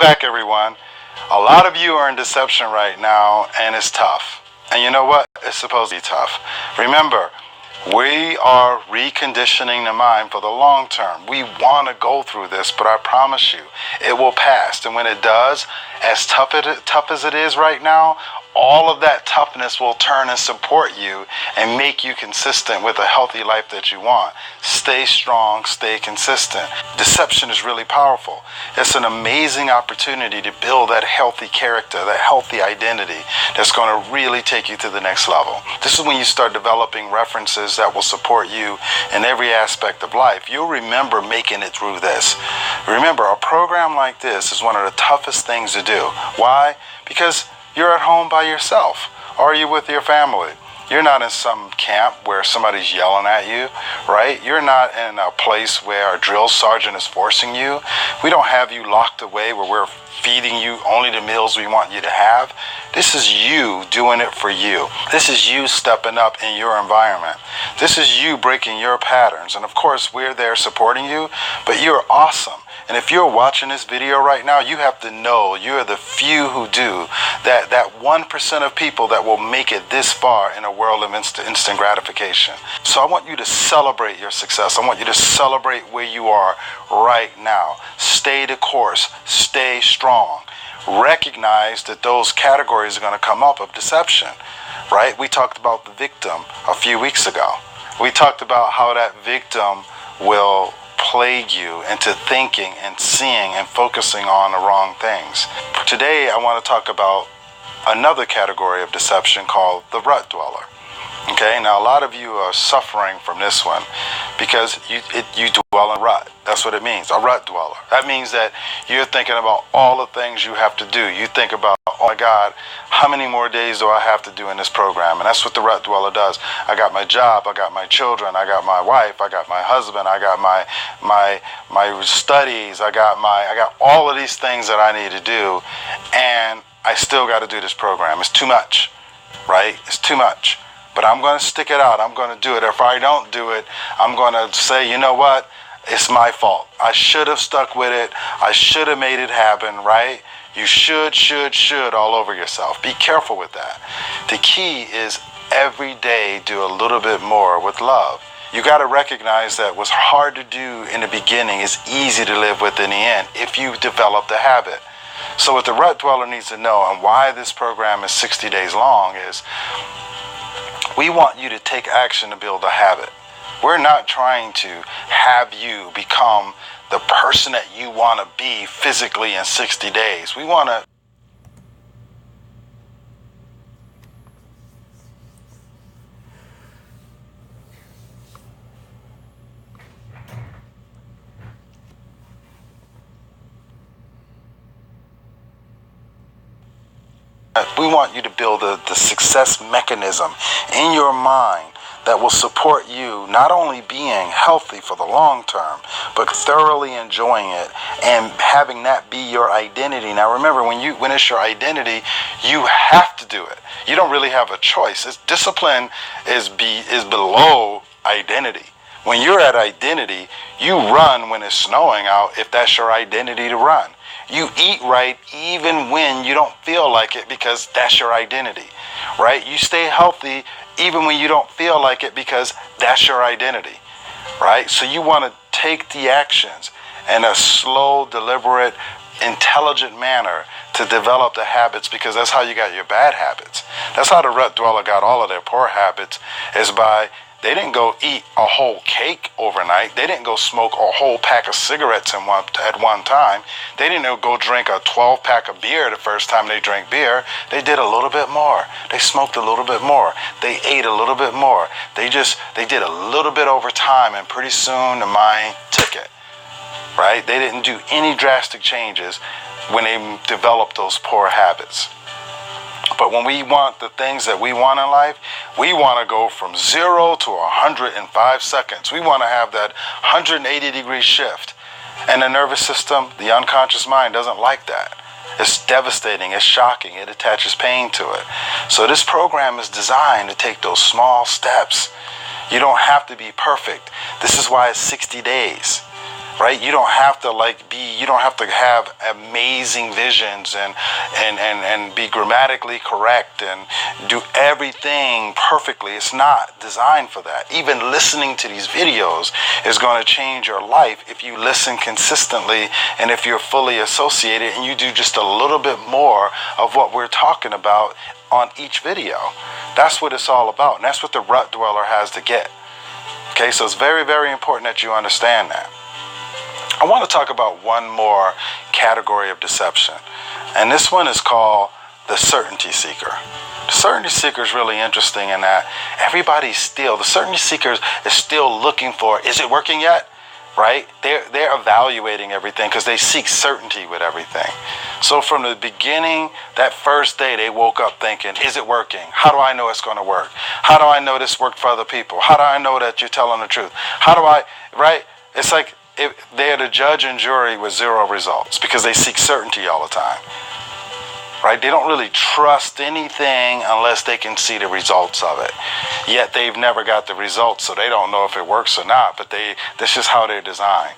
back, everyone. A lot of you are in deception right now, and it's tough. And you know what? It's supposed to be tough. Remember, we are reconditioning the mind for the long term. We want to go through this, but I promise you, it will pass. And when it does, as tough as it is right now, all of that toughness will turn and support you and make you consistent with a healthy life that you want. Stay strong, stay consistent. Deception is really powerful. It's an amazing opportunity to build that healthy character, that healthy identity that's going to really take you to the next level. This is when you start developing references that will support you in every aspect of life. You'll remember making it through this. Remember, a program like this is one of the toughest things to do. Why? Because you're at home by yourself, or you're with your family. You're not in some camp where somebody's yelling at you, right? You're not in a place where a drill sergeant is forcing you. We don't have you locked away where we're feeding you only the meals we want you to have. This is you doing it for you. This is you stepping up in your environment. This is you breaking your patterns. And of course, we're there supporting you, but you're awesome. And if you're watching this video right now, you have to know you're the few who do that 1% of people that will make it this far in a world of instant gratification. So I want you to celebrate your success. I want you to celebrate where you are right now. Stay the course. Stay strong. Recognize that those categories are going to come up of deception, right? We talked about the victim a few weeks ago. We talked about how that victim will plague you into thinking and seeing and focusing on the wrong things. Today, I want to talk about another category of deception called the rut dweller. Okay, now a lot of you are suffering from this one because you dwell in rut. That's what it means, a rut dweller. That means that you're thinking about all the things you have to do. You think about, oh my God, how many more days do I have to do in this program? And that's what the rut dweller does. I got my job, I got my children, I got my wife, I got my husband, I got my studies, I got all of these things that I need to do, and I still got to do this program. It's too much, right? It's too much. But I'm going to stick it out. I'm going to do it. If I don't do it, I'm going to say, you know what? It's my fault. I should have stuck with it. I should have made it happen, right? You should all over yourself. Be careful with that. The key is every day do a little bit more with love. You got to recognize that what's hard to do in the beginning is easy to live with in the end if you develop the habit. So what the rut dweller needs to know, and why this program is 60 days long, is we want you to take action to build a habit. We're not trying to have you become the person that you want to be physically in 60 days. We want to you to build the success mechanism in your mind that will support you not only being healthy for the long term, but thoroughly enjoying it and having that be your identity. Now remember, when it's your identity, you have to do it. You don't really have a choice. Discipline is below identity. When you're at identity, you run when it's snowing out if that's your identity to run. You eat right even when you don't feel like it because that's your identity, right? You stay healthy even when you don't feel like it because that's your identity, right? So you want to take the actions in a slow, deliberate, intelligent manner to develop the habits, because that's how you got your bad habits. That's how the rut dweller got all of their poor habits, is by they didn't go eat a whole cake overnight. They didn't go smoke a whole pack of cigarettes at one time. They didn't go drink a 12-pack of beer the first time they drank beer. They did a little bit more. They smoked a little bit more. They ate a little bit more. They did a little bit over time, and pretty soon the mind took it, right? They didn't do any drastic changes when they developed those poor habits. But when we want the things that we want in life, we want to go from 0 to 100 in 5 seconds. We want to have that 180-degree shift. And the nervous system, the unconscious mind, doesn't like that. It's devastating. It's shocking. It attaches pain to it. So this program is designed to take those small steps. You don't have to be perfect. This is why it's 60 days. right? You don't have to you don't have to have amazing visions and be grammatically correct and do everything perfectly. It's not designed for that. Even listening to these videos is going to change your life if you listen consistently and if you're fully associated and you do just a little bit more of what we're talking about on each video. That's what it's all about, and that's what the rut dweller has to get. Okay, so it's very, very important that you understand that. I want to talk about one more category of deception, and this one is called the certainty seeker. The certainty seeker is really interesting in that the certainty seeker is still looking for, is it working yet? Right? They're evaluating everything because they seek certainty with everything. So from the beginning, that first day, they woke up thinking, is it working? How do I know it's going to work? How do I know this worked for other people? How do I know that you're telling the truth? Right? It's like they're the judge and jury with zero results because they seek certainty all the time. Right? They don't really trust anything unless they can see the results of it. Yet they've never got the results, so they don't know if it works or not, but that's just how they're designed.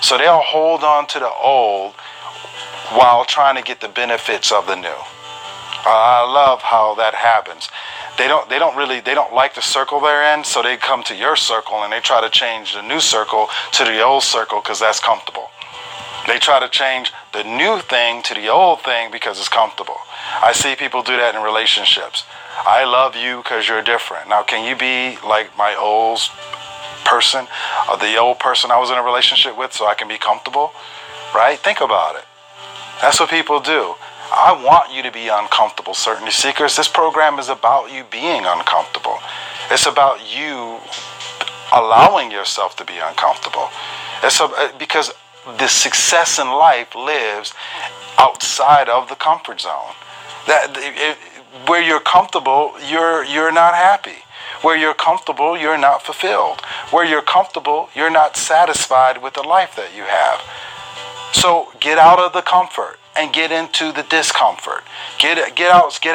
So they'll hold on to the old while trying to get the benefits of the new. I love how that happens. They don't like the circle they're in, so they come to your circle and they try to change the new circle to the old circle because that's comfortable. They try to change the new thing to the old thing because it's comfortable. I see people do that in relationships. I love you because you're different. Now, can you be like my old person, or the old person I was in a relationship with, so I can be comfortable? Right? Think about it. That's what people do. I want you to be uncomfortable, certainty seekers. This program is about you being uncomfortable. It's about you allowing yourself to be uncomfortable. Because the success in life lives outside of the comfort zone. Where you're comfortable, you're not happy. Where you're comfortable, you're not fulfilled. Where you're comfortable, you're not satisfied with the life that you have. So get out of the comfort and get into the discomfort. Get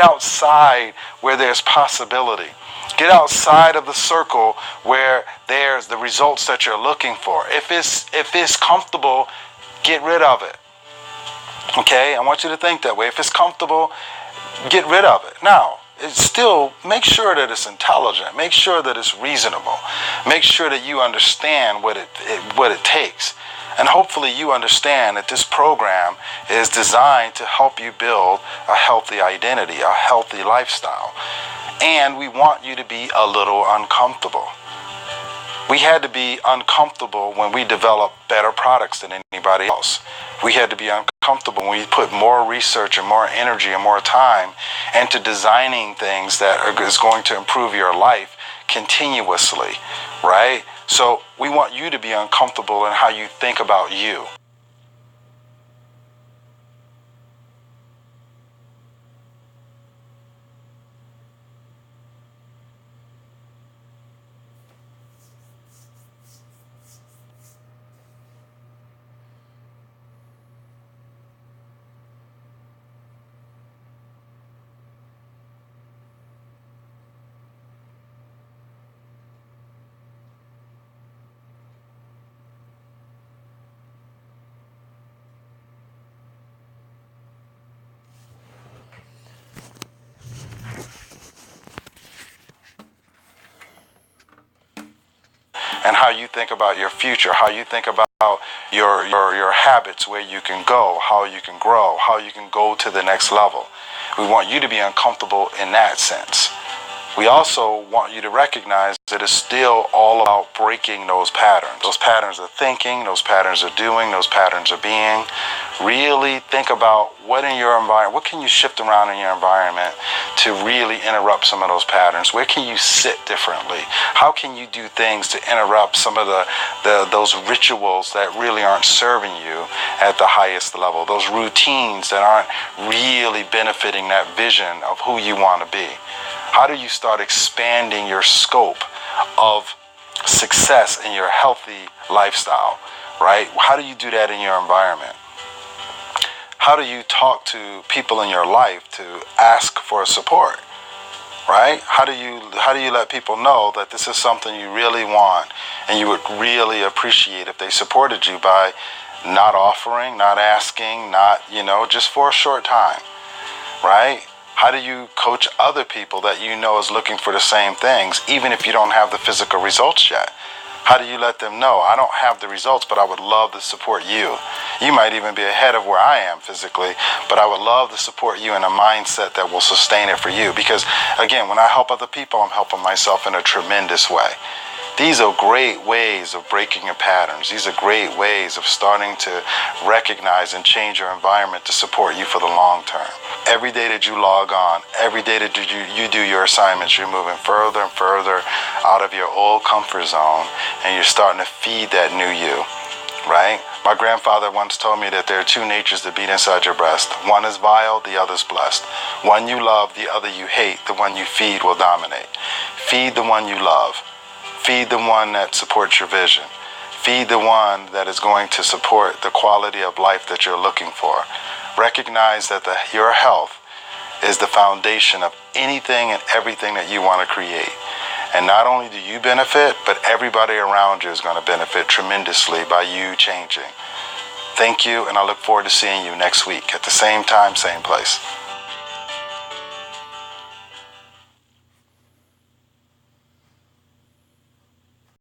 outside where there's possibility. Get outside of the circle where there's the results that you're looking for. If it's comfortable, get rid of it. Okay? I want you to think that way. If it's comfortable, get rid of it. Now, it's still, make sure that it's intelligent. Make sure that it's reasonable. Make sure that you understand what it takes. And hopefully you understand that this program is designed to help you build a healthy identity, a healthy lifestyle. And we want you to be a little uncomfortable. We had to be uncomfortable when we developed better products than anybody else. We had to be uncomfortable when we put more research and more energy and more time into designing things that is going to improve your life continuously, right? So we want you to be uncomfortable in how you think about you. And how you think about your future, how you think about your habits, where you can go, how you can grow, how you can go to the next level. We want you to be uncomfortable in that sense. We also want you to recognize that it's still all about breaking those patterns. Those patterns of thinking, those patterns of doing, those patterns of being. Really think about what in your environment, what can you shift around in your environment to really interrupt some of those patterns? Where can you sit differently? How can you do things to interrupt some of those rituals that really aren't serving you at the highest level? Those routines that aren't really benefiting that vision of who you want to be. How do you start expanding your scope of success in your healthy lifestyle, right? How do you do that in your environment? How do you talk to people in your life to ask for support? right? How do you let people know that this is something you really want and you would really appreciate if they supported you by not offering, not asking, not, just for a short time, right? How do you coach other people that you know is looking for the same things, even if you don't have the physical results yet? How do you let them know, I don't have the results, but I would love to support you? You might even be ahead of where I am physically, but I would love to support you in a mindset that will sustain it for you. Because, again, when I help other people, I'm helping myself in a tremendous way. These are great ways of breaking your patterns. These are great ways of starting to recognize and change your environment to support you for the long term. Every day that you log on, every day that you do your assignments, you're moving further and further out of your old comfort zone, and you're starting to feed that new you, right? My grandfather once told me that there are two natures that beat inside your breast. One is vile, the other is blessed. One you love, the other you hate. The one you feed will dominate. Feed the one you love. Feed the one that supports your vision. Feed the one that is going to support the quality of life that you're looking for. Recognize that your health is the foundation of anything and everything that you want to create. And not only do you benefit, but everybody around you is going to benefit tremendously by you changing. Thank you, and I look forward to seeing you next week at the same time, same place.